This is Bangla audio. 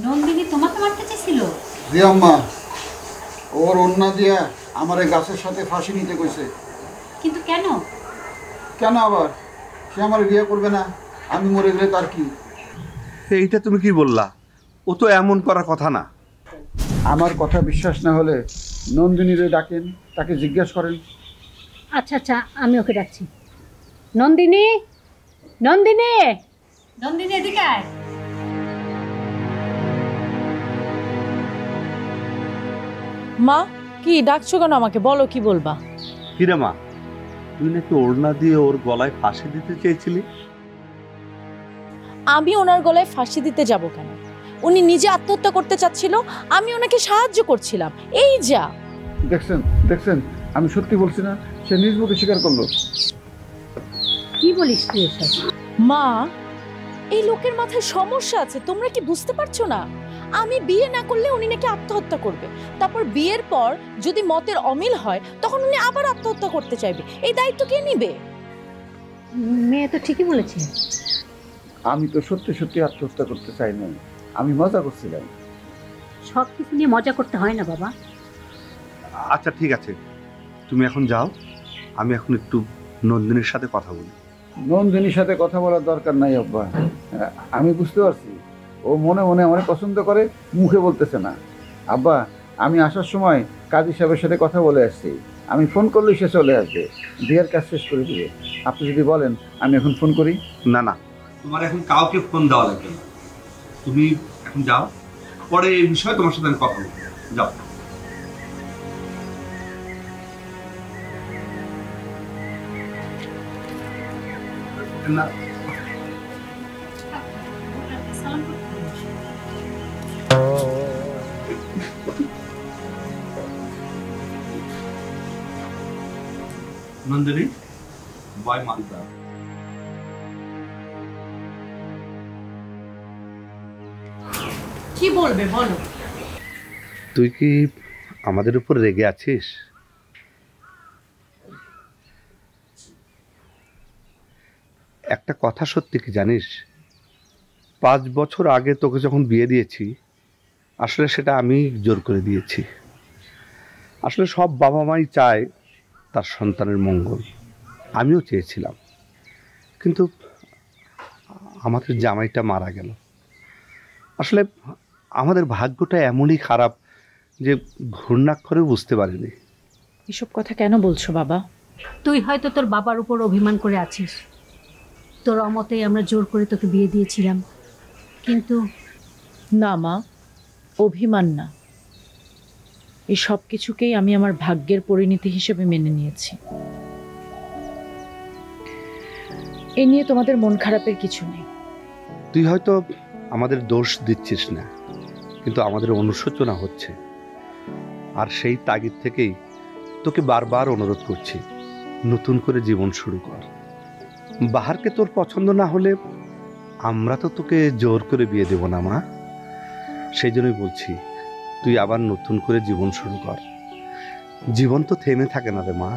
নন্দিনী তোমাকে মারতে চেয়েছিল? জি আম্মা, ওর অন্যা দিয়া আমার এই গাছের সাথে ফাঁসি নিতে কইছে। কিন্তু কেন? কেন আবার? সে আমার বিয়ে করবে না, আমি মরে গেলে তার কি? এইটা তুমি কি বললা? ও তো এমন করার কথা না। আমার কথা বিশ্বাস না হলে নন্দিনীরে ডাকেন, তাকে জিজ্ঞেস করেন। আচ্ছা আচ্ছা, আমি ওকে ডাকছি। নন্দিনী, নন্দিনী, নন্দিনী এদিকে আয়। মা, কি ডাকছো কেন আমাকে? বলো, কি বলবা? কিরে মা, তুই নাকি ওড়না দিয়ে ওর গলায় ফাঁসি দিতে চেয়েছিলি? আমি ওনার গলায় ফাঁসি দিতে যাব কেন? উনি নিজে আত্মহত্যা করতে চাচ্ছিল, আমি ওনাকে সাহায্য করছিলাম। এই যা দেখছেন দেখছেন, আমি সত্যি বলছি না, সে নিজ মুখে স্বীকার করলো। কি বলিস তুই এসব? মা, এই লোকের মাথায় সমস্যা আছে, তোমরা কি বুঝতে পারছো না? আমি বিয়ে না করলে উনি নাকি আত্মহত্যা করবে, তারপর বিয়ের পর যদি মতের অমিল হয় তখন উনি আবার আত্মহত্যা করতে চাইবে। এই দায়িত্ব কে নিবে? মেয়ে তো ঠিকই বলেছে। আমি তো সত্যি সত্যি আত্মহত্যা করতে চাই না, আমি মজা করছিলাম। সব কিছু নিয়ে মজা করতে হয় না বাবা। আচ্ছা ঠিক আছে, তুমি এখন যাও, আমি এখন একটু নন্দিনীর সাথে কথা বলি। নন্দিনীর সাথে কথা বলার দরকার নাই আব্বা, আমি বুঝতে পারছি ও মনে মনে আমার পছন্দ করে, মুখে বলতেছে না। আব্বা, আমি আসার সময় কাজী সাহেবের সাথে কথা বলে আসছি, আমি ফোন করলেই সে চলে আসবে, বিয়ের কাজ শেষ করে দিবে। আপনি যদি বলেন আমি এখন ফোন করি। না না, তোমার এখন কাউকে ফোন দেওয়া লাগবে না, তুমি এখন যাও, পরে এই বিষয়ে তোমার সাথে আমি কথা বলবো। যাও। না, নন্দিনী, বয় মালদা। কি বলবে বলো? তুই কি আমাদের উপর রেগে আছিস? একটা কথা সত্যি কি জানিস, 5 বছর আগে তোকে যখন বিয়ে দিয়েছি, আসলে সেটা আমি জোর করে দিয়েছি। আসলে সব বাবা মাই চায় তার সন্তানের মঙ্গল, আমিও চেয়েছিলাম, কিন্তু আমাদের জামাইটা মারা গেল। আসলে আমাদের ভাগ্যটা এমনই খারাপ যে ঘূর্ণাক্ষরেও বুঝতে পারিনি। এসব কথা কেন বলছো বাবা? তুই হয়তো তোর বাবার উপর অভিমান করে আছিস। তোর অমতেই আমরা জোর করে তোকে বিয়ে দিয়েছিলাম, কিন্তু না মা, অভিমান না, এই সব কিছুকেই আমি আমার ভাগ্যের পরিণতি হিসেবে মেনে নিয়েছি। এ নিয়ে তোমাদের মন খারাপের কিছু নেই। তুই হয়তো আমাদের দোষ দিচ্ছিস না, কিন্তু আমাদের অনুশোচনা হচ্ছে, আর সেই তাগিদ থেকেই তোকে বারবার অনুরোধ করছি, নতুন করে জীবন শুরু কর। বাহারকে তোর পছন্দ না হলে আমরা তো তোকে জোর করে বিয়ে দেব না মা। সেই জন্যই বলছি, তুই আবার নতুন করে জীবন শুরু কর। জীবন তো থেমে থাকে না রে মা।